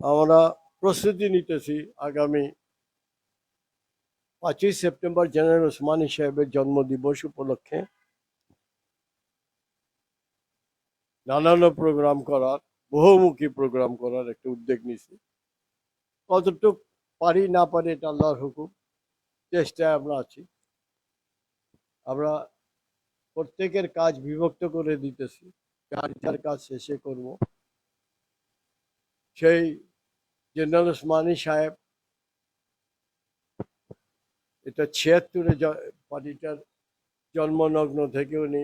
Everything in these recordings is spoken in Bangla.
আমরা প্রস্তুতি নিতেছি আগামী 5ই সেপ্টেম্বর জেনারেল ওসমানী সাহেবের জন্মদিবস উপলক্ষে নানান প্রোগ্রাম করার, বহুমুখী প্রোগ্রাম করার একটা উদ্যোগ নিয়েছি। কতটুক পারি না পারি এটা আল্লাহর হুকুম, চেষ্টায় আমরা আছি। আমরা প্রত্যেকের কাজ বিভক্ত করে দিতেছি, যার যার কাজ শেষে করব। সেই জেনারেল ওসমানী সাহেব এটা 76-এ পার্টিটার জন্মলগ্ন থেকে উনি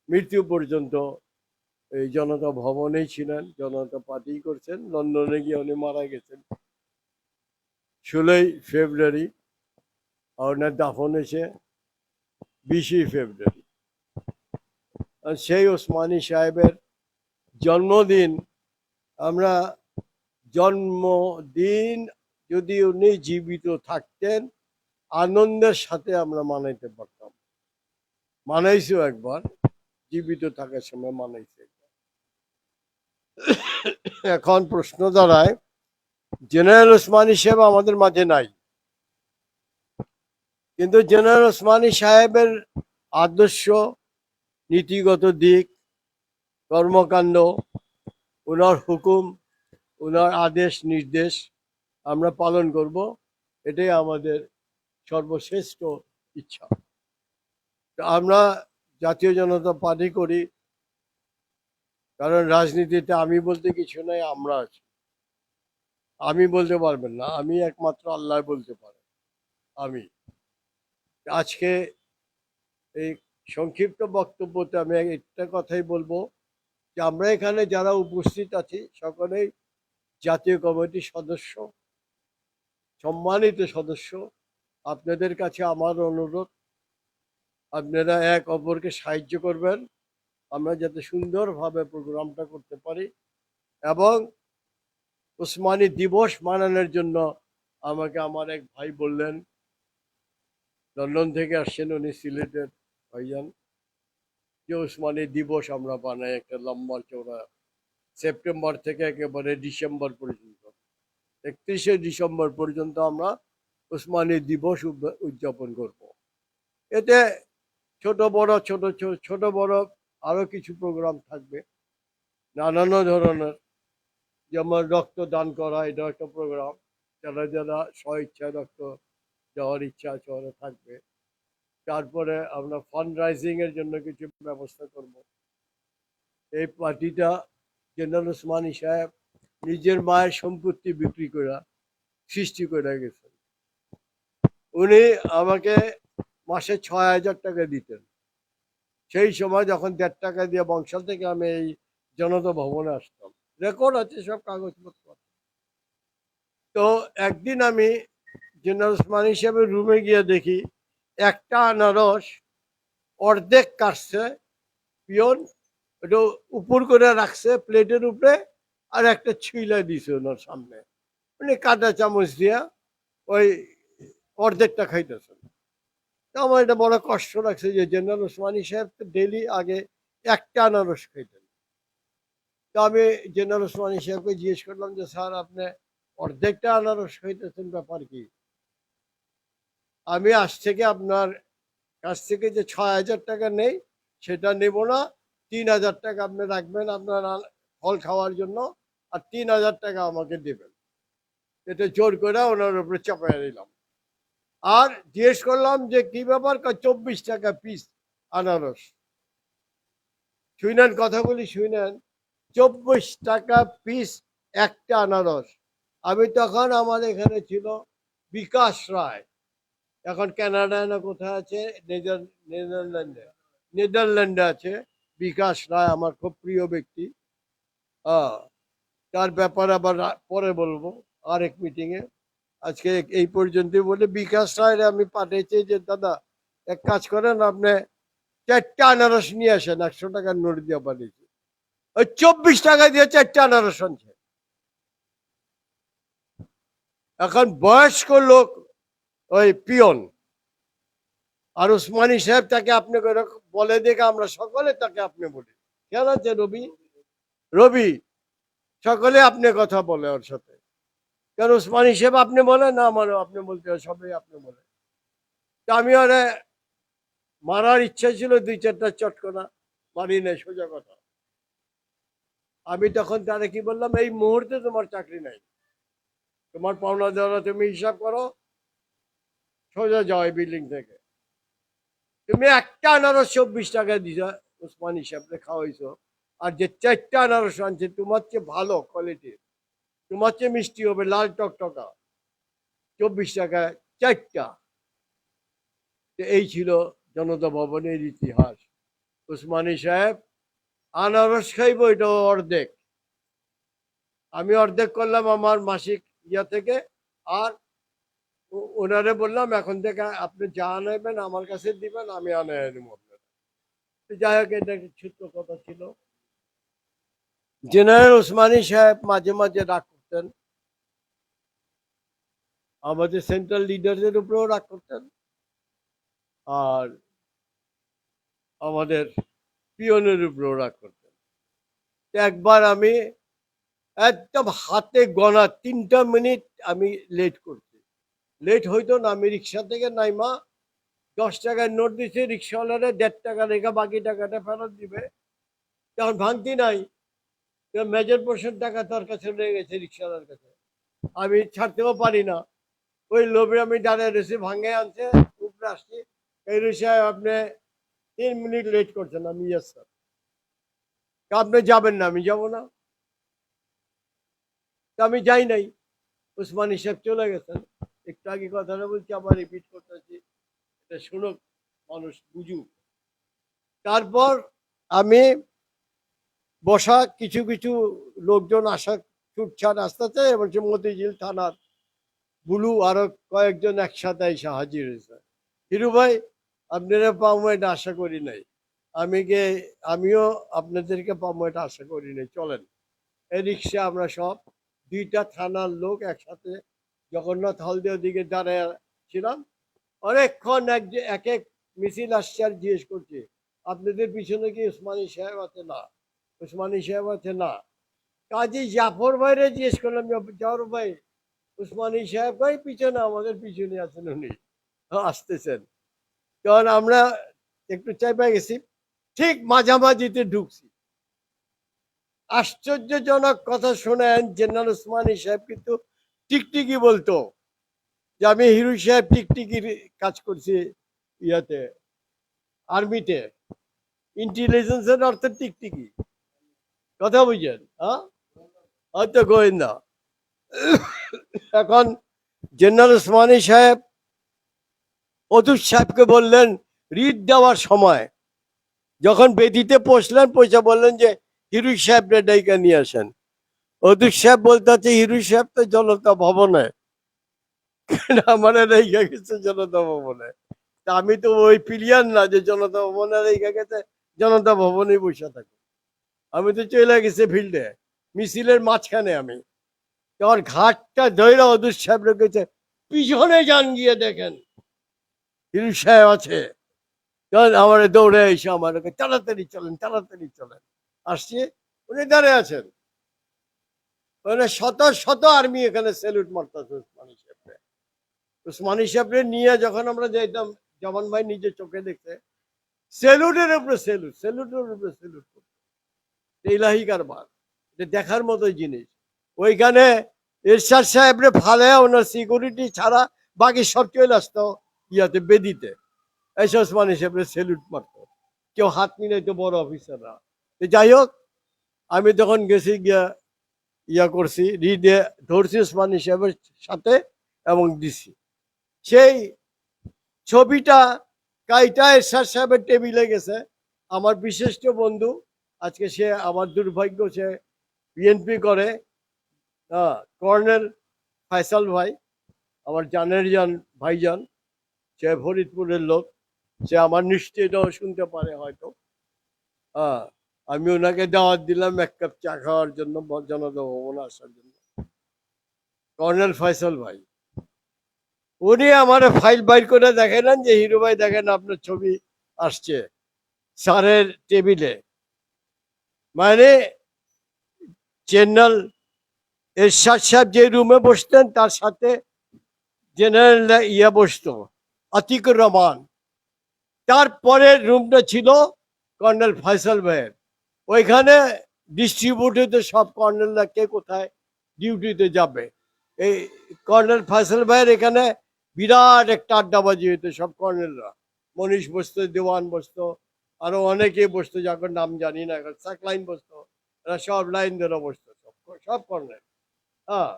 মৃত্যু পর্যন্ত এই জনতা ভবনেই ছিলেন, জনতা পার্টি করছেন। লন্ডনে গিয়ে উনি মারা গেছেন 16ই ফেব্রুয়ারি, আর ওনার দাফন হয়েছে 20ই ফেব্রুয়ারি। আর সেই ওসমানী সাহেবের জন্মদিন আমরা জন্মদিন যদি উনি জীবিত থাকতেন আনন্দের সাথে আমরা মানাইতে পারতাম। মানাইছো একবার, জীবিত থাকার সময় মানাইছে। এখন প্রশ্ন দাঁড়ায়, জেনারেল ওসমানী সাহেব আমাদের মাঝে নাই, কিন্তু জেনারেল ওসমানী সাহেবের আদর্শ, নীতিগত দিক, কর্মকাণ্ড, ওনার হুকুম, ওনার আদেশ নির্দেশ আমরা পালন করব, এটাই আমাদের সর্বশ্রেষ্ঠ ইচ্ছা। আমরা জাতীয় জনতা পার্টি করি, কারণ রাজনীতিতে আমি বলতে কিছু নাই, আমরা আছি। আমি বলতে পারবেন না, আমি একমাত্র আল্লাহ বলতে পারে। আমি আজকে এই সংক্ষিপ্ত বক্তব্যতে আমি একটা কথাই বলবো যে আমরা এখানে যারা উপস্থিত আছি সকলেই জাতীয় কমিটির সদস্য, সম্মানিত সদস্য। আপনাদের কাছে আমার অনুরোধ, আপনারা এক অপরকে সাহায্য করবেন, আমরা যাতে সুন্দরভাবে প্রোগ্রামটা করতে পারি। এবং ওসমানী দিবস মানানোর জন্য আমাকে আমার এক ভাই বললেন, লন্ডন থেকে আসছেন উনি, সিলেটের ভাইজান, যে ওসমানী দিবস আমরা বানাই একটা লম্বা চওড়া, সেপ্টেম্বর থেকে একেবারে ডিসেম্বর পর্যন্ত, 31শে ডিসেম্বর পর্যন্ত আমরা ওসমানী দিবস উদযাপন করব। এতে ছোট বড় আরো কিছু প্রোগ্রাম থাকবে, নানান ধরনের, যেমন রক্তদান করা, এটা একটা প্রোগ্রাম। যারা যারা স্বইচ্ছায় রক্ত দেওয়ার ইচ্ছা আছে ওরা থাকবে। তারপরে আমরা ফান্ড রাইজিং এর জন্য কিছু ব্যবস্থা করব। এই পার্টিটা জেনারেল ওসমানী সাহেব নিজের মায়ের সম্পত্তি বিক্রি করে সৃষ্টি করে গেছেন। উনি আমাকে মাসে 6,000 টাকা দিতেন, সেই সময় যখন 1.5 টাকা দিয়ে বংশাল থেকে আমি এই জনতা ভবনে আসতাম। রেকর্ড আছে, সব কাগজপত্র। তো একদিন আমি জেনারেল ওসমান হিসেবে রুমে গিয়ে দেখি একটা আনারস অর্ধেক কাটছে পিয়ন, ওটা উপর করে রাখছে প্লেটের উপরে, আর একটা ছুইলা দিছে ওনার সামনে। উনি কাঁটা চামচ দিয়া ওই অর্ধেকটা খাইতেছেন। তো আমার এটা বড় কষ্ট লাগছে যে জেনারেল ওসমানী সাহেব তো ডেলি আগে একটা আনারস খাইতেন। তো আমি জেনারেল ওসমানী সাহেবকে জিজ্ঞেস করলাম যে স্যার, আপনি অর্ধেকটা আনারস খাইতেছেন, ব্যাপার কি? আমি আজ থেকে আপনার কাছ থেকে যে 6,000 টাকা নেই সেটা নেব না, 3,000 টাকা আপনি রাখবেন আপনার ফল খাওয়ার জন্য, আর 3,000 টাকা আমাকে দেবেন। এটা জোর করে ওনার উপরে চাপাই দিলাম। আর জিজ্ঞেস করলাম যে কি ব্যাপার, 24 টাকা পিস আনারস। শুনেন কথাগুলি, শুনেন, 24 টাকা পিস একটা আনারস। আমি তখন, আমার এখানে ছিল বিকাশ রায়, এখন কানাডায় না কোথায় আছে, নেদারল্যান্ডে নেদারল্যান্ডে আছে বিকাশ রায়, আমার খুব প্রিয় ব্যক্তি। তার ব্যাপারে আবার পরে বলবো আরেক মিটিংয়ে। আজকে এই পর্যন্তই বলে বিকাশ রায় আমি পাঠিয়েছি যে দাদা এক কাজ করেন, আপনি 4টা আনারস নিয়ে আসেন, 100 টাকার নোট দিয়ে পাঠিয়েছি। ওই 24 টাকা দিয়ে 4টা আনারস আনছে। এখন বয়স্ক লোক, ওই পিয়ন, আর ওসমানী সাহেব তাকে আপনি বলে দেখে আমরা সকলে তাকে আপনি বলি। কেন আছে রবি, রবি সকলে আপনি কথা বলে ওর সাথে। কেন ওসমানী সাহেব আপনি বলেন না, আমারও আপনি বলতে হয়, সবাই আপনি বলেন। তা আমি ওরে মারার ইচ্ছা ছিল, 2-4টা চটকনা মারি নাই, সোজা কথা। আমি তখন তারে কি বললাম, এই মুহূর্তে তোমার চাকরি নাই, তোমার পাওনা দেওয়া তুমি হিসাব করো, সোজা যাও এই বিল্ডিং থেকে। তুমি একটা আনারস 24 টাকায় দিছ, ওসমানী সাহেবকে খাওয়াইছো, আর যে 4টা আনারস আনছে তোমার চেয়ে ভালো কোয়ালিটির, তোমার চেয়ে মিষ্টি হবে, লাল টকটকা, 24 টাকায় 4টা। এই ছিল জনতা ভবনের ইতিহাস। ওসমানী সাহেব আনারস খাইব, এটা অর্ধেক, আমি অর্ধেক করলাম আমার মাসিক ইয়া থেকে। আর ওনারে বললাম এখন থেকে আপনি যা আনাইবেন আমার কাছে দিবেন, আমি আনাই দেবো আপনার। যাই হোক, এটা একটা ছোট্ট কথা ছিল। জেনারেল ওসমানী সাহেব মাঝে মাঝে রাগ করতেন, আমাদের সেন্ট্রাল লিডারদের উপরেও রাগ করতেন, আর আমাদের পিয়নের উপরেও রাগ করতেন। একবার আমি একদম হাতে গোনা 3টা মিনিট আমি লেট করছি, লেট হইতো না, আমি রিক্সা থেকে নাইমা 10 টাকার নোট দিচ্ছে রিক্সাওয়ালারে, 1.5 টাকা রেখে বাকি টাকাটা ফেরত দিবে, তখন ভাঙতি নাই, মেজর পোর্শন টাকা তার কাছে রয়ে গেছে রিক্সাওয়ালার কাছে, আমি ছাড়তেও পারি না। ওই লোভে আমি দাঁড়িয়ে রয়েছি, ভাঙে আনছে, উপরে আসছি, এই রিক্সায় আপনি 3 মিনিট লেট করছেন। আমি ইয়েস স্যার। আপনি যাবেন না? আমি যাবো না। আমি যাই নাই, ওসমানী সাহেব চলে গেছেন। একটু আগে কথাটা বলছি, আবার রিপিট করতেছি, এটা শুনুক, মানুষ বুঝুক। তারপর আমি বসা, কিছু কিছু লোকজন আসা ছুটছাট আসতেছে, এবং সে মতিঝিল থানার বুলু আরো কয়েকজন একসাথে এসে হাজির হয়েছে। হিরু ভাই, আপনারা পাবো এটা আশা করি নাই, আমিও আপনাদেরকে পাবো এটা আশা করি নাই, চলেন। এই রিক্সা আমরা সব 2টা থানার লোক একসাথে জগন্নাথ হলদিয়ার দিকে দাঁড়ায় ছিলাম। অনেকক্ষণ এক এক মিছিল আসছে, আর জিজ্ঞেস করছে আপনাদের পিছনে কি ওসমানী সাহেব আছে? না। ওসমানী সাহেব আছে? না। কাজী জাফর ভাইরে জিজ্ঞেস করলাম, জাফর ভাই ওসমানী সাহেব ভাই পিছনে, আমাদের পিছনে আছেন উনি, আসতেছেন। কারণ আমরা একটু চাইপা গেছি, ঠিক মাঝামাঝিতে ঢুকছি। আশ্চর্যজনক কথা শোনেন, জেনারেল ওসমানী সাহেব কিন্তু টিকটিকি বলতো, যে আমি হিরু সাহেব টিকটিকির কাজ করছি ইয়াতে, আর্মিতে, ইন্টেলিজেন্সের অর্থে টিকটিকি, কথা বুঝেন? হ্যাঁ, হয়তো গোয়েন্দা। এখন জেনারেল ওসমানী সাহেব অতুষ সাহেবকে বললেন, রিট দেওয়ার সময় যখন বেদিতে পৌঁছলেন, পয়সা বললেন যে হিরু সাহেব ডাইকা নিয়ে আসেন। অতুষ সাহেব বলতে হচ্ছে, হিরু সাহেব তো জনতা ভবনে, আমার রেখে গেছে জনতা ভবনে। তা আমি তো ওই প্লেয়ার না যে জনতা ভবনে রেখে গেছে, জনতা ভবনে বসে থাকি। আমি তো চলে গেছে ফিল্ডে, মিছিলের মাঝখানে। আমি তখন ঘাটটা ধরে অদূর সাহেব রেখেছে, পিছনে যান, গিয়ে দেখেন হিরু সাহেব আছে। তখন আমার দৌড়ে এসে আমার তাড়াতাড়ি চলেন, তাড়াতাড়ি চলেন। আসছি, উনি দাঁড়িয়ে আছেন, মানে শত শত আর্মি এখানে স্যালুট মারতেছে ওসমানী সাহেবকে। ওসমানী সাহেবকে নিয়ে যখন আমরা যাইতাম, জমান ভাই নিজে চোখে দেখতে, স্যালুটের উপরে স্যালুট, স্যালুটের উপরে স্যালুট করতো। ইলাহি কারবার, এটা দেখার মতো জিনিস। ওইখানে এরশাদ সাহেবরে ফালে, ওনার সিকিউরিটি ছাড়া বাকি সব চলে আসতো ইয়াতে, বেদিতে এসে ওসমানী সাহেবরে স্যালুট মারতো, কেউ হাত মিলাইতো, বড় অফিসাররা। যাই হোক, আমি তখন গেছি, গিয়া ইয়া করছি, রিডে ধরছি ওসমানী সাহেবের সাথে, এবং দিছি। সেই ছবিটা কাইটা এরশাদ সাহেবের টেবিলে গেছে। আমার বিশিষ্ট বন্ধু, আজকে সে, আমার দুর্ভাগ্য, সে বিএনপি করে, কর্নেল ফয়সাল ভাই, আমার জানের জান ভাইজান, সে ফরিদপুরের লোক, সে আমার নিশ্চয় এটাও শুনতে পারে হয়তো। হ্যাঁ, আমি ওনাকে দাওয়াত দিলাম 1 কাপ চা খাওয়ার জন্য, জনতা ভবনে আসার জন্য। কর্নেল ফয়সাল ভাই, উনি আমার ফাইল বাইর করে দেখালেন যে হিরো ভাই দেখেন আপনার ছবি আসছে স্যারের টেবিলে। মানে জেনারেল এরশাদ সাহেব যে রুমে বসতেন তার সাথে জেনারেল বসতো, আতিকুর রহমান। তারপরের রুমটা ছিল কর্নেল ফয়সাল ভাইয়ের। ওইখানে ডিস্ট্রিবিউট হইতে সব কর্নেলরা কে কোথায় ডিউটিতে যাবে। এই কর্নেল ফয়সাল ভাইয়ের এখানে বিরাট একটা আড্ডাবাজি হইতো, সব কর্নেলরা, মনীষ বসতো, দেওয়ান বসতো, আরো অনেকে বসতো, যখন নাম জানি না, এখন সাকলাইন বসতো, এরা সব লাইন ধরে বসতো, সব কর্নেল। হ্যাঁ,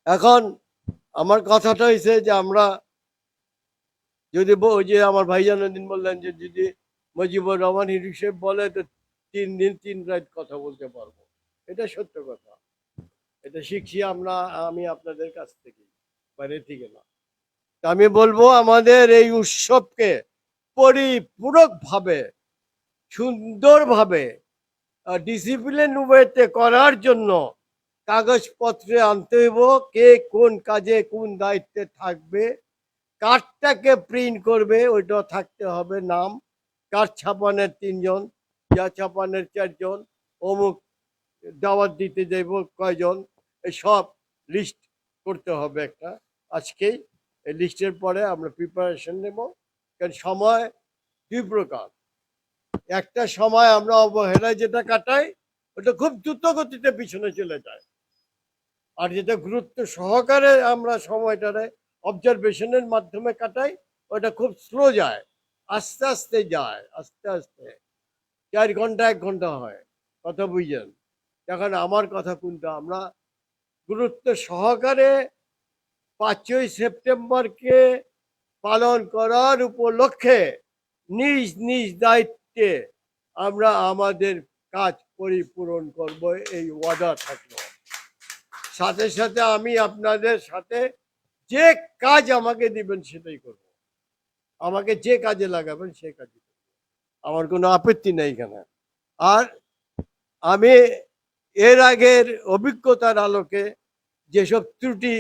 এখন আমার কথাটা হয়েছে যে আমরা যদি ওই যে আমার ভাইজান দিন বললেন যে যদি মুজিবুর রহমান হিসেব বলে তো 3 দিন 3 রাত কথা বলতে পারবো, এটা সত্য কথা। এটা শিখছি আমি আপনাদের কাছ থেকে, বাইরে থেকে না। আমি বলবো আমাদের এই উৎসবকে পরিপূরকভাবে, সুন্দরভাবে, ডিসিপ্লিন ওয়েতে করার জন্য কাগজপত্রে আনতে হইব কে কোন কাজে কোন দায়িত্বে থাকবে, কার্ডটাকে প্রিন্ট করবে, ওইটা থাকতে হবে নাম, কার্ড ছাপানের 3 জন, যা ছাপানের 4 জন, অমুক দাওয়াত দিতে যাইব কয়জন, সব লিস্ট করতে হবে একটা আজকেই। এই লিস্টের পরে আমরা প্রিপারেশন নেব। কারণ সময় 2 প্রকার, একটা সময় আমরা অবহেলায় যেটা কাটাই ওটা খুব দ্রুত গতিতে পিছনে চলে যায়, আর যেটা গুরুত্ব সহকারে আমরা সময়টারে অবজারভেশনের মাধ্যমে কাটাই ওটা খুব স্লো যায়, আস্তে আস্তে যায়, আস্তে আস্তে 4 ঘন্টা 1 ঘন্টা হয়। কথা বুঝছেন? এখন আমার কথা কোনটা, আমরা গুরুত্ব সহকারে 5ই সেপ্টেম্বরকে পালন করার উপলক্ষে নিজ নিজ দায়িত্বে আমরা আমাদের কাজ পরিপূরণ করব, এই ওয়াদা থাকলো। সাথে সাথে আমি আপনাদের সাথে যে কাজ আমাকে দিবেন সেটাই করব, আমাকে যে কাজে লাগাবেন সেই কাজে করব, আমার কোনো আপত্তি নেই এখানে। আর আমি এর আগের অভিজ্ঞতার আলোকে যেসব ত্রুটি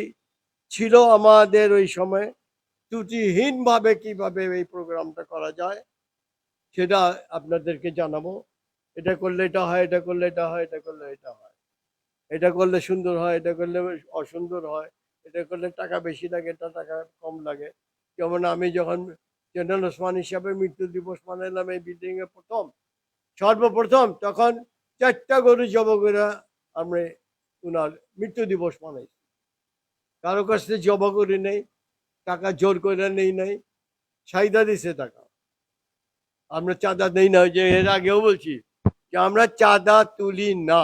ছিল আমাদের ওই সময়, ত্রুটিহীনভাবে কিভাবে এই প্রোগ্রামটা করা যায় সেটা আপনাদেরকে জানাবো। এটা করলে এটা হয়, এটা করলে এটা হয়, এটা করলে এটা হয়, এটা করলে সুন্দর হয়, এটা করলে অসুন্দর হয়, এটা করলে টাকা বেশি লাগে, এটা টাকা কম লাগে। যেমন আমি যখন জেনারেল ওসমান হিসাবে মৃত্যু দিবস মানাইলাম এই বিল্ডিং এ সর্বপ্রথম, তখন 4টা গরু জব করে আমরা উনার মৃত্যু দিবস মানাইছি। কারো কাছ থেকে জব করি নেই, টাকা জোর করে নেই নাই, চাহিদা দিছে টাকা, আমরা চাঁদা নেই না। যে এর আগেও বলছি যে আমরা চাঁদা তুলি না,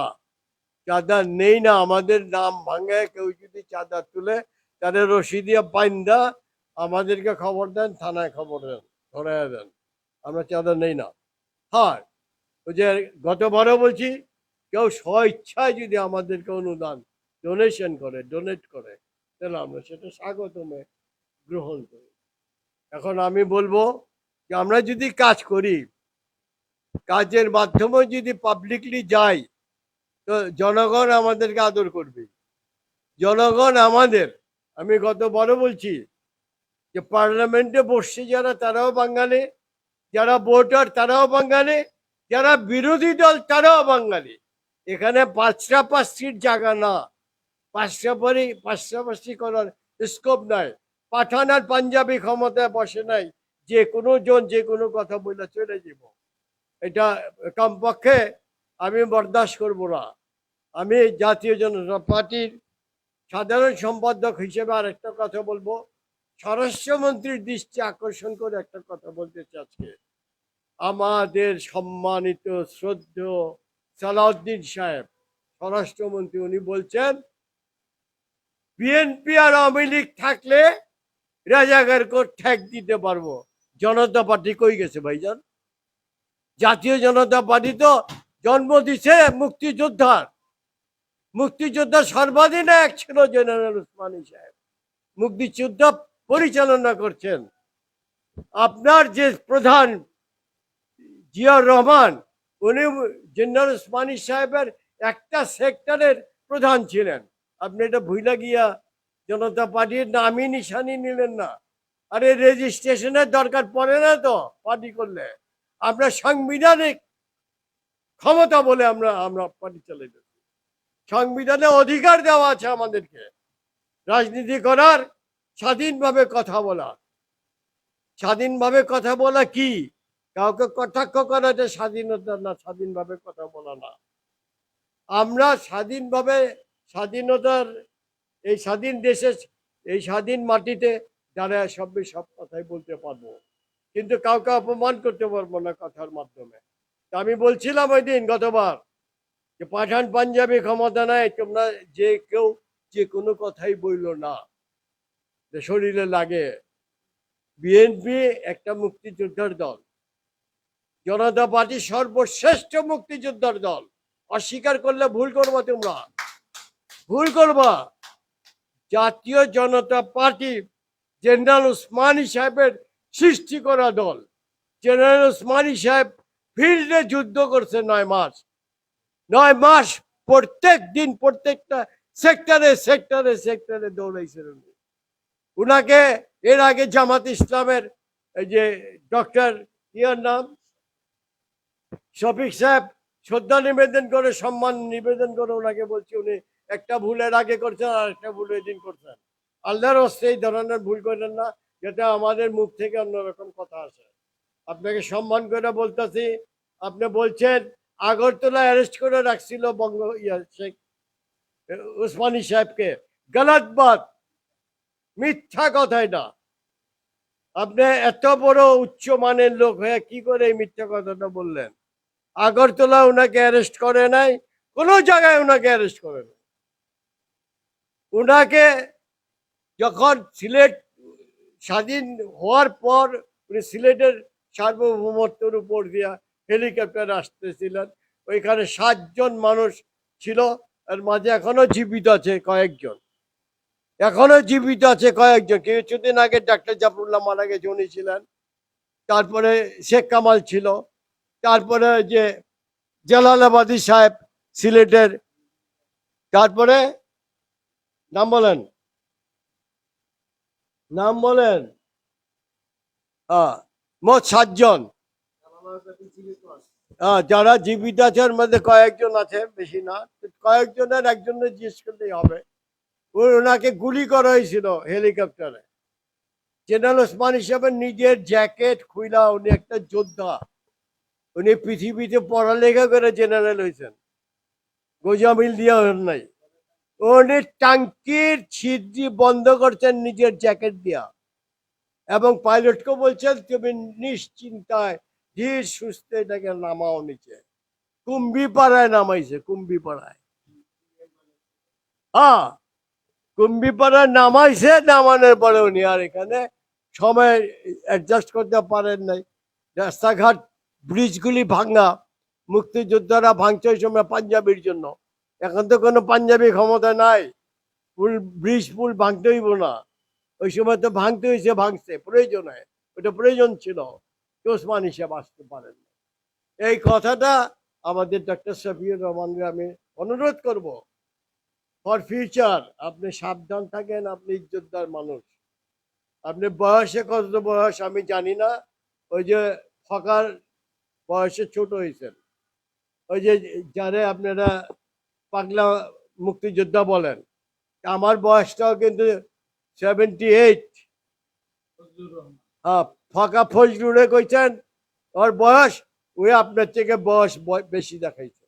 চাঁদা নেই না। আমাদের নাম ভাঙে কেউ যদি চাঁদা তুলে তাদের রশি দিয়ে বাইন্দা আমাদেরকে খবর দেন, থানায় খবর দেন, ধরে দেন, আমরা চাঁদা নেই না। হ্যাঁ, ওই যে গতবারও বলছি, কেউ স্বইচ্ছায় যদি আমাদেরকে অনুদান ডোনেশন করে, ডোনেট করে, তাহলে আমরা সেটা স্বাগতমে গ্রহণ করি। এখন আমি বলবো যে আমরা যদি কাজ করি, কাজের মাধ্যমে যদি পাবলিকলি যাই, তো জনগণ আমাদেরকে আদর করবে। জনগণ আমাদের, আমি গতবারও বলছি যে পার্লামেন্টে বসছে যারা তারাও বাঙালি, যারা ভোটার তারাও বাঙালি, যারা বিরোধী দল তারাও বাঙালি। এখানে পাঁচটা-পাঁচটির জায়গা না, পাঁচটা-পাশি করার স্কোপ নাই। পাঠান আর পাঞ্জাবি ক্ষমতায় বসে নাই, যে কোনো জন যে কোনো কথা বলে চলে যাব, এটা কমপক্ষে আমি বরদাস্ত করব না। আমি জাতীয় জনতা পার্টির সাধারণ সম্পাদক হিসেবে আর একটা কথা বলবো, স্বরাষ্ট্রমন্ত্রীর দৃষ্টি আকর্ষণ করে একটা কথা বলতে চাচ্ছি। আমাদের সম্মানিত শ্রদ্ধেয় সালাউদ্দিন সাহেব স্বরাষ্ট্রমন্ত্রী, উনি বলছেন বিএনপি আর আওয়ামী লীগ থাকলে রাজাকারকে ঠেক দিতে পারবো। জনতা পার্টি কই গেছে ভাইজান? জাতীয় জনতা পার্টি তো জন্ম দিছে মুক্তিযোদ্ধার, মুক্তিযোদ্ধার সর্বাধিনায়ক ছিল জেনারেল ওসমানী সাহেব, মুক্তিযুদ্ধ পরিচালনা করছেন। আপনার যে প্রধান জিয়াউর রহমান, উনি জেনারেল ওসমানী সাহেবের একটা সেক্টরের প্রধান ছিলেন। আপনি এটা ভুলে গিয়া জনতা পার্টির নামই নিশানি নিলেন না। আরে রেজিস্ট্রেশনের দরকার পড়ে না তো পার্টি করলে, আমরা সাংবিধানিক ক্ষমতা বলে আমরা পার্টি চালাইতেছি। সংবিধানে অধিকার দেওয়া আছে আমাদেরকে রাজনীতি করার, স্বাধীনভাবে কথা বলার। স্বাধীনভাবে কথা বলা কি? কাউকে কটাক্ষ করাটা স্বাধীনতা না, স্বাধীনভাবে কথা বলা না। আমরা স্বাধীনভাবে, স্বাধীনতার এই স্বাধীন দেশে, এই স্বাধীন মাটিতে যারা সব কথাই বলতে পারবো, কিন্তু কাউকে অপমান করতে পারবো না কথার মাধ্যমে। আমি বলছিলাম ওই দিন গতবার যে পাঠান পাঞ্জাবি ক্ষমতা নাই, তোমরা যে কেউ যে কোনো কথাই বইল না যে শরীরে লাগে। বিএনপি একটা মুক্তিযোদ্ধার দল, জনতা পার্টি সর্বশ্রেষ্ঠ মুক্তিযোদ্ধার দল। অস্বীকার করলে ভুল করবা, তোমরা ভুল করবা। জাতীয় জনতা পার্টি জেনারেল ওসমানী সাহেবের সৃষ্টি করা দল। জেনারেল ওসমানী সাহেব ফিল্ডে যুদ্ধ করছে 9 মাস। 9 মাস প্রত্যেক দিন প্রত্যেকটা সেক্টরে সেক্টরে সেক্টরে দৌড়াইছিলেন। উনাকে এর আগে জামাত ইসলামের এই যে ডক্টর ইয়ার নাম শফিক সাহেব শ্রদ্ধা নিবেদন করে, সম্মান নিবেদন করে ওনাকে বলছি, উনি একটা ভুলের আগে করছেন আর একটা ভুল ওই দিন করছেন। আল্লাহর হস্তে এই ধরনের ভুল করেন না, যেটা আমাদের মুখ থেকে অন্যরকম কথা আসে। আপনাকে সম্মান করে বলতেছি। আপনি বলছেন আগরতলা অ্যারেস্ট করে রাখছিল শেখ উসমানী সাহেবকে। গলত বাত, মিথ্যা কথা এটা। আপনি এত বড় উচ্চ মানের লোক হয়ে কি করে এই মিথ্যা কথাটা বললেন? আগরতলা ওনাকে অ্যারেস্ট করে নাই, কোনো জায়গায় ওনাকে অ্যারেস্ট করে নাই। ওনাকে যখন সিলেট স্বাধীন হওয়ার পর উনি সিলেটের সার্বভৌমত্বের উপর দিয়া হেলিকপ্টার আসতেছিলেন, ওইখানে 7 জন মানুষ ছিল, এর মাঝে এখনো জীবিত আছে কয়েকজন, এখনো জীবিত আছে কয়েকজন। কিছুদিন আগে ডাক্তার জাফরুল্লাহ মারা গেছে, উনি ছিলেন। তারপরে শেখ কামাল ছিল, তারপরে যে জালালাবাদী সাহেব সিলেটের, তারপরে নাম বলেন, নাম বলেন, মোট 7 জন। যারা জীবিত আছে ওর মধ্যে কয়েকজন আছে, বেশি না। কয়েকজনের একজনের জিজ্ঞেস করলেই হবে। ওনাকে গুলি করা হয়েছিল হেলিকপ্টারে। জেনারেল ওসমান হিসাবে নিজের জ্যাকেট খুইলা, উনি একটা যোদ্ধা, উনি পৃথিবীতে পড়ালেখা করে জেনারেল হয়েছেন, গোজামিল দিয়া হন নাই। উনি টাঙ্কির ছিদ্রি বন্ধ করছেন নিজের জ্যাকেট দিয়া, এবং পাইলটকে বলছেন তুমি নিশ্চিন্তায় ধীর সুস্থে এটাকে নামাও নিচে। কুম্ভিপাড়ায় নামাইছে, কুম্ভিপাড়ায়। হ্যাঁ, কুম্ভিপাড়ায় নামাইছে। নামানোর পরে উনি আর এখানে সময় অ্যাডজাস্ট করতে পারেন নাই। রাস্তাঘাট ব্রিজগুলি ভাঙা, মুক্তিযোদ্ধারা ভাঙছে ওই সময় পাঞ্জাবির জন্য। এখন তো কোনো পাঞ্জাবি ক্ষমতা নাই, পুল ব্রিজ পুল ভাঙতে হইব না। ওই সময় তো ভাঙতে হয়েছে, ভাঙছে প্রয়োজনে, ওটা প্রয়োজন ছিল। ওসমান হিসাব আসতে পারেন। এই কথাটা আমাদের ডক্টর শফিউর রহমানকে আমি অনুরোধ করব, ফর ফিউচার আপনি সাবধান থাকেন। আপনি ইজ্জতদার মানুষ। আপনি বয়সে কত বয়স আমি জানি না, ওই যে ফকার বয়সে ছোট হয়েছেন, ওই যে যারে আপনারা পাগলা মুক্তিযোদ্ধা বলেন, আমার বয়সটাও কিন্তু 78। ফাঁকা ফজলুরে কইছেন ওর বয়স, ওই আপনার থেকে বয়স বেশি দেখাইছে।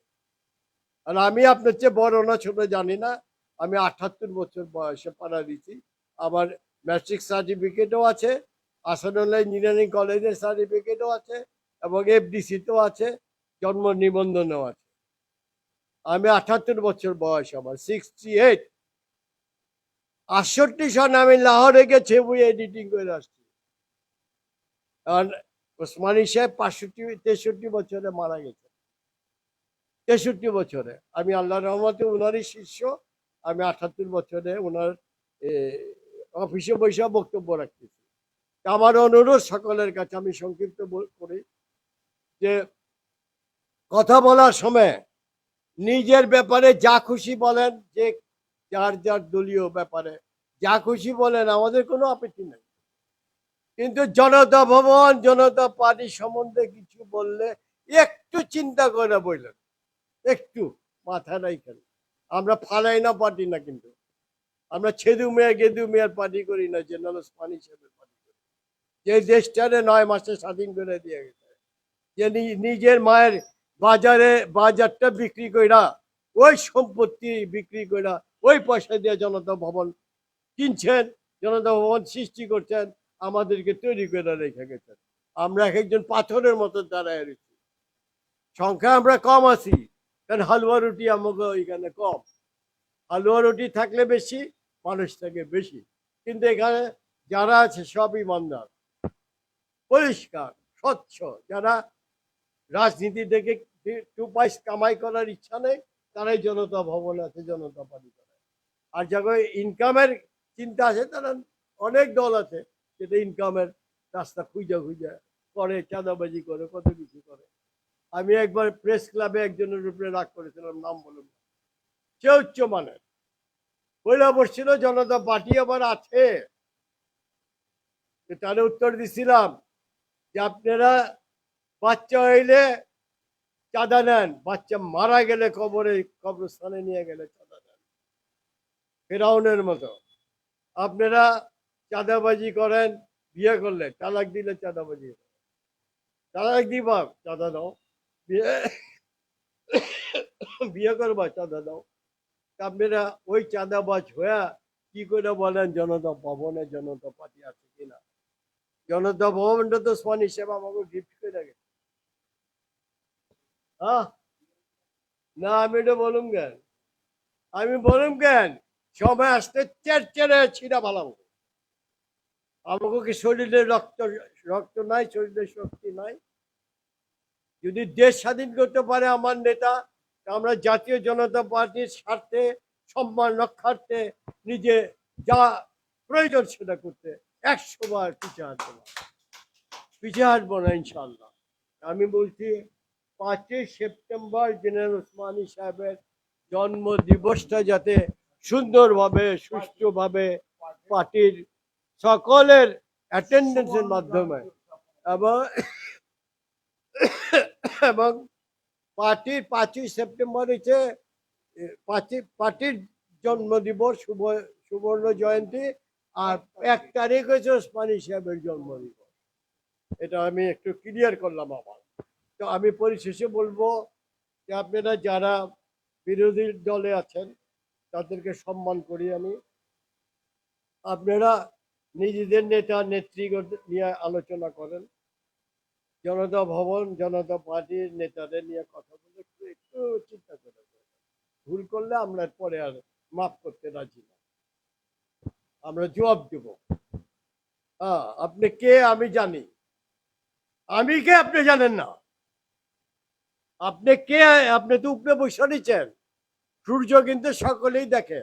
আর আমি আপনার চেয়ে বড় না ছোট জানি না, আমি 78 বছর বয়সে পাড়া দিচ্ছি। আমার ম্যাট্রিক সার্টিফিকেটও আছে, আসাদুল্লাহ ইঞ্জিনিয়ারিং কলেজের সার্টিফিকেটও আছে, এবং এফডিসিতেও আছে, জন্ম নিবন্ধনও আছে। আমি 78 বছর বয়স, আমার 68। 68 সনে আমি লাহোরে গেছি, বই এডিটিং করে আসছি। কারণ ওসমানী সাহেব 63 বছরে মারা গেছে, 63 বছরে। আমি আল্লাহর রহমতে ওনারই শিষ্য। আমি 78 বছরে ওনার অফিসে বসে বক্তব্য রাখতেছি। আমার অনুরোধ সকলের কাছে, আমি সংক্ষিপ্ত করি, যে কথা বলার সময় নিজের ব্যাপারে যা খুশি বলেন, যে যার যার দলীয় ব্যাপারে যা খুশি বলেন, আমাদের কোনো আপত্তি নেই। কিন্তু জনতা ভবন, জনতা পার্টি সম্বন্ধে কিছু বললে একটু চিন্তা করে বললেন, একটু মাথা রাখেন। আমরা ফালাই না পার্টি না, কিন্তু আমরা ছেদু মেয়া গেদু মেয়ার পার্টি করি না, জেনারেল ওসমানী সাহেবের পার্টি করি, যে দেশটারে 9 মাসে স্বাধীন করে দিয়ে গেছে, যে নিজের মায়ের বাজারটা বিক্রি কইরা, ওই সম্পত্তি বিক্রি কইরা ওই পয়সা দিয়ে জনতা ভবন কিনছেন, জনতা ভবন সৃষ্টি করছেন, আমাদেরকে তৈরি করে রেখে গেছেন। আমরা একজন পাথরের মতো দাঁড়ায় রয়েছি। সংখ্যা আমরা কম আছি, কারণ হালুয়া রুটি আমাকে ওইখানে কম। হালুয়া রুটি থাকলে বেশি, মানুষ থাকে বেশি, কিন্তু এখানে যারা আছে সব ইমানদার, পরিষ্কার, স্বচ্ছ, যারা রাজনীতি থেকে 2 পয়সা কামাই করার ইচ্ছা নেই, তারাই জনতা ভবন আছে, জনতা পার্টি করে। আর যারা ইনকামের চিন্তা আছে, তারা অনেক দল আছে যেটা ইনকামের রাস্তা খুঁজে করে, চাঁদাবাজি করে, কত কিছু করে। আমি একবার প্রেস ক্লাবে একজনের উপরে রাগ করেছিলাম, নাম বলুন, সে উচ্চ মানের বইলা বসছিল জনতা পার্টি আবার আছে। তাহলে উত্তর দিছিলাম যে আপনারা বাচ্চা হইলে চাঁদা নেন, বাচ্চা মারা গেলে কবরস্থানে নিয়ে গেলে চাঁদা নেন, ফেরাউনের মতো। আপনারা চাঁদাবাজি করেন, বিয়ে করলে, তালাক দিলে চাঁদাবাজি, তালাক দিবা চাঁদা দাও, বিয়ে করবা চাঁদা দাও। আপনারা ওই চাঁদাবাজ হয়ে কি করে বলেন জনতা ভবনে জনতা পার্টি আছে কিনা? জনতা ভবনটা তো ওসমানী সাহেব আমাকে গিফট করে গেছে। হ্যাঁ, না আমি এটা বলুম কেন, আমি বলুম কেন, সময় আসতে চেড়ে ছিঁড়া ভালো। আমাকে কি শরীরে রক্ত নাই, শরীরে শক্তি নাই? যদি দেশ স্বাধীন করতে পারে আমার নেতা, আমরা জাতীয় জনতা পার্টির স্বার্থে, সম্মান রক্ষার্থে নিজে যা প্রয়োজন সেটা করতে 100 বার পিছিয়ে হাঁটবো না ইনশাল্লাহ। আমি বলছি 5ই সেপ্টেম্বর জেনারেল ওসমানী সাহেবের জন্ম দিবসটা যাতে সুন্দরভাবে, সুষ্ঠুভাবে পার্টির সকলের অ্যাটেন্ডেন্সের মাধ্যমে এবং এবং পার্টির 5ই সেপ্টেম্বর হচ্ছে পার্টির জন্মদিবস, সুবর্ণ জয়ন্তী, আর 1 তারিখ হচ্ছে ওসমানী সাহেবের জন্মদিবস। এটা আমি একটু ক্লিয়ার করলাম আমার। তো আমি পরিশেষে বলবো যে আপনারা যারা বিরোধী দলে আছেন তাদেরকে সম্মান করি আমি। আপনারা নিজেদের নেতা নেত্রী নিয়ে আলোচনা করেন, জনতা ভবন জনতা পার্টির নেতাদের নিয়ে কথা বলে একটু চিন্তা করে, ভুল করলে আমরা পরে আর মাফ করতে রাজি না, আমরা জবাব দেব। আপনি কে আমি জানি, আমি কে আপনি জানেন না। আপনি কে? আপনি তো উপরে বসে নিচ্ছেন, সূর্য কিন্তু সকলেই দেখে।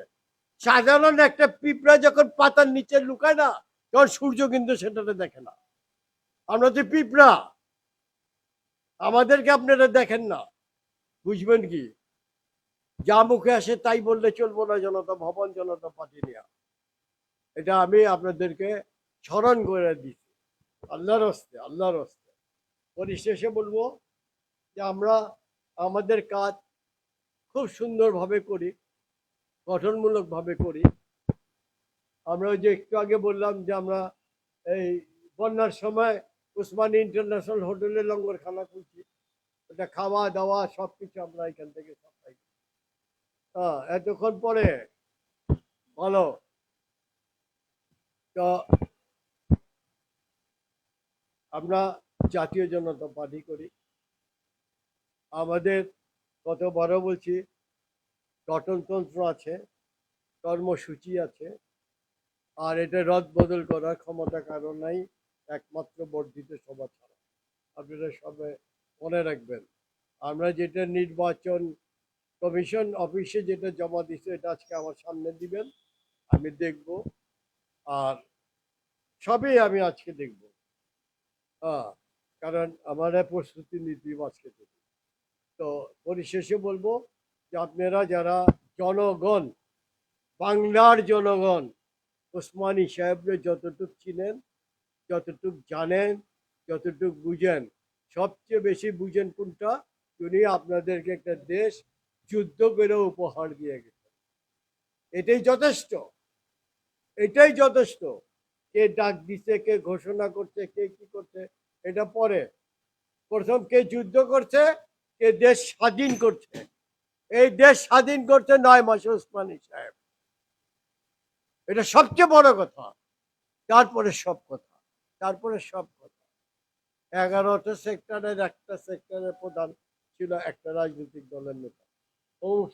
সাধারণ একটা পিঁপড়া যখন পাতার নিচে লুকায় না, তখন সূর্য কিন্তু সেটাতে দেখে না। আমরা তো পিঁপড়া, আমাদেরকে আপনারা দেখেন না, বুঝবেন কি? যা মুখে আসে তাই বললে চলবো না জনতা ভবন জনতা পার্টি নিয়ে। এটা আমি আপনাদেরকে স্মরণ করে দিচ্ছি, আল্লাহর হস্তে, আল্লাহর হস্তে। পরিশেষে বলবো যে আমরা আমাদের কাজ খুব সুন্দরভাবে করি, গঠনমূলকভাবে করি। আমরা ওই যে একটু আগে বললাম যে আমরা এই বন্যার সময় উসমানী ইন্টারন্যাশনাল হোটেলে লঙ্গরখানা খুলছি, এটা খাওয়া দাওয়া সবকিছু আমরা এখান থেকে সাপ্লাই করি। এতক্ষণ পরে ভালো। তো আমরা জাতীয় জনতা পার্টি করি, আমাদের কত বড় বলছি গঠনতন্ত্র আছে, কর্মসূচি আছে, আর এটা রদ বদল করার ক্ষমতা কারণ নাই, একমাত্র বর্ধিত সভা ছাড়া। আপনারা সবাই মনে রাখবেন, আমরা যেটা নির্বাচন কমিশন অফিসে যেটা জমা দিচ্ছে এটা আজকে আমার সামনে দিবেন, আমি দেখব, আর সবই আমি আজকে দেখব। কারণ আমার প্রস্তুতি নীতি আজকে দেখব। তো পরিশেষে বলবো যে আপনারা যারা জনগণ, বাংলার জনগণ ওসমানী সাহেবকে যতটুক চিনেন, যতটুক জানেন, যতটুক বুঝেন, সবচেয়ে বেশি বুঝেন কোনটা? উনি আপনাদেরকে একটা দেশ যুদ্ধ করে উপহার দিয়ে গেছেন। এটাই যথেষ্ট, এটাই যথেষ্ট। কে ডাক দিচ্ছে, কে ঘোষণা করছে, কে কি করছে এটা পরে। প্রথম কে যুদ্ধ করছে, কে দেশ স্বাধীন করছে। এই দেশ স্বাধীন করছে 9 মাসে ওসমানী সাহেব। এটা সবচেয়ে বড় কথা। তারপরে সব কথা, তারপরে সব কথা। 11টা সেক্টরের একটা সেক্টরের প্রধান ছিল একটা রাজনৈতিক দলের নেতা। অমুক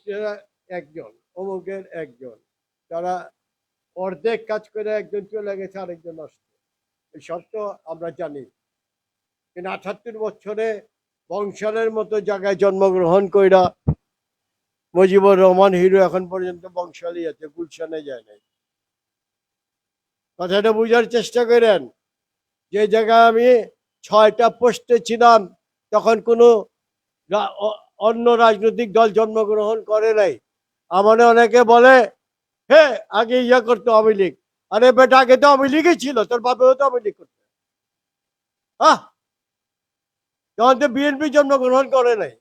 একজন, অমুকের একজন, তারা অর্ধেক কাজ করে একজন চলে গেছে, আরেকজন আসছে। এই সব তো আমরা জানি। কিন্তু 78 বছরে বংশালের মতো জায়গায় জন্মগ্রহণ কইরা মুজিবুর রহমান হিরো এখন পর্যন্ত বংশালই আছে, গুলশানে যায় নাই। কথাটা বুঝার চেষ্টা করেন। যে জায়গায় আমি 6টা পোস্টে ছিলাম, তখন কোনো অন্য রাজনৈতিক দল জন্মগ্রহণ করে নাই। আমার অনেকে বলে, হে আগে ইয়া করতো আওয়ামী লীগ। আরে বেটা, আগে তো আওয়ামী লীগই ছিল, তোর বাপেও তো আওয়ামী লীগ করতো। তখন তো বিএনপি জন্মগ্রহণ করে নাই,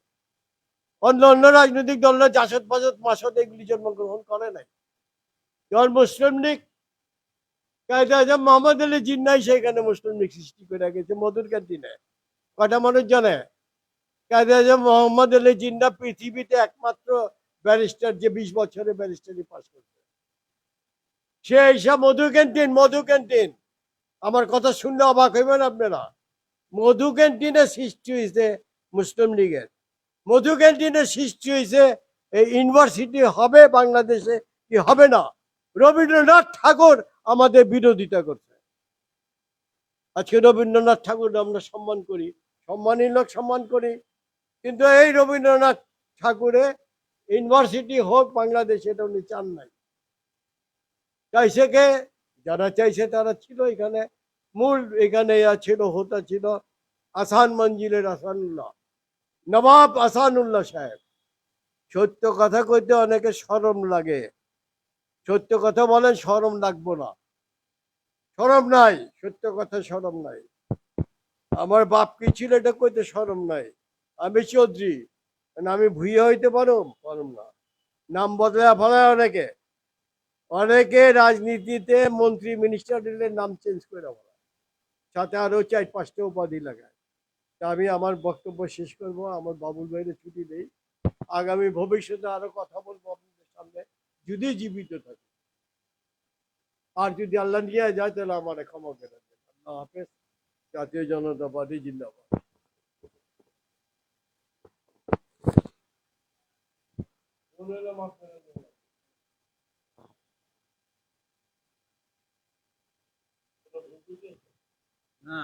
অন্য অন্য রাজনৈতিক দলরা জাসদ ফাসদ মাসদ এগুলি জন্মগ্রহণ করে নাই। যখন মুসলিম লীগ কায়দা আজম মোহাম্মদ আলী জিন্নাই সেখানে মুসলিম লীগ সৃষ্টি করে গেছে মধুর ক্যান্টিনে। কয়টা মানুষ জানে? কায়দা আজম মোহাম্মদ আলী জিন্না পৃথিবীতে একমাত্র ব্যারিস্টার যে 20 বছরে ব্যারিস্টারি পাস করছে। সে এইসব মধু ক্যান্টিন, মধু ক্যান্টিন। আমার কথা শুনলে অবাক হইবেন আপনারা। মধু ক্যান্টিনে সৃষ্টি হয়েছে মুসলিম লীগের। মধু ক্যান্টিনের সৃষ্টি হয়েছে এই ইউনিভার্সিটি হবে বাংলাদেশে কি হবে না, রবীন্দ্রনাথ ঠাকুর আমাদের বিরোধিতা করছে। আজকে রবীন্দ্রনাথ ঠাকুর আমরা সম্মান করি, সম্মানী লোক সম্মান করি, কিন্তু এই রবীন্দ্রনাথ ঠাকুরে ইউনিভার্সিটি হোক বাংলাদেশে, এটা উনি চান নাই। চাইছে কে? যারা চাইছে তারা ছিল এখানে। মূল এখানে ছিল, হোতা ছিল আসান মঞ্জিলের আসানুল্লাহ, নবাব আসানুল্লাহ সাহেব। সত্য কথা কইতে অনেকে শরম লাগে। সত্য কথা বলেন, শরম লাগবো না, শরম নাই। সত্য কথা শরম নাই। আমার বাপ কি ছিল এটা কইতে শরম নাই। আমি চৌধুরী, আমি ভুইয়া হইতে পারুম না। নাম বদলা ফেলায় অনেকে, অনেকে রাজনীতিতে মন্ত্রী মিনিস্টারের নাম চেঞ্জ করে বলা, সাথে আরো 4-5টা উপাধি লাগায়। তা আমি আমার বক্তব্য শেষ করব, আমার বাবুল ভাইরে ছুটি দেই। আগামী ভবিষ্যতে আরো কথা বলবো আপনাদের সামনে, যদি জীবিত থাকে। আর যদি আল্লাহ নিয়ে যায় তাহলে আমার ক্ষমা করে দেন। আল্লাহ হাফেজ। জাতীয় জনতাবাদী জিন্দাবাদ। না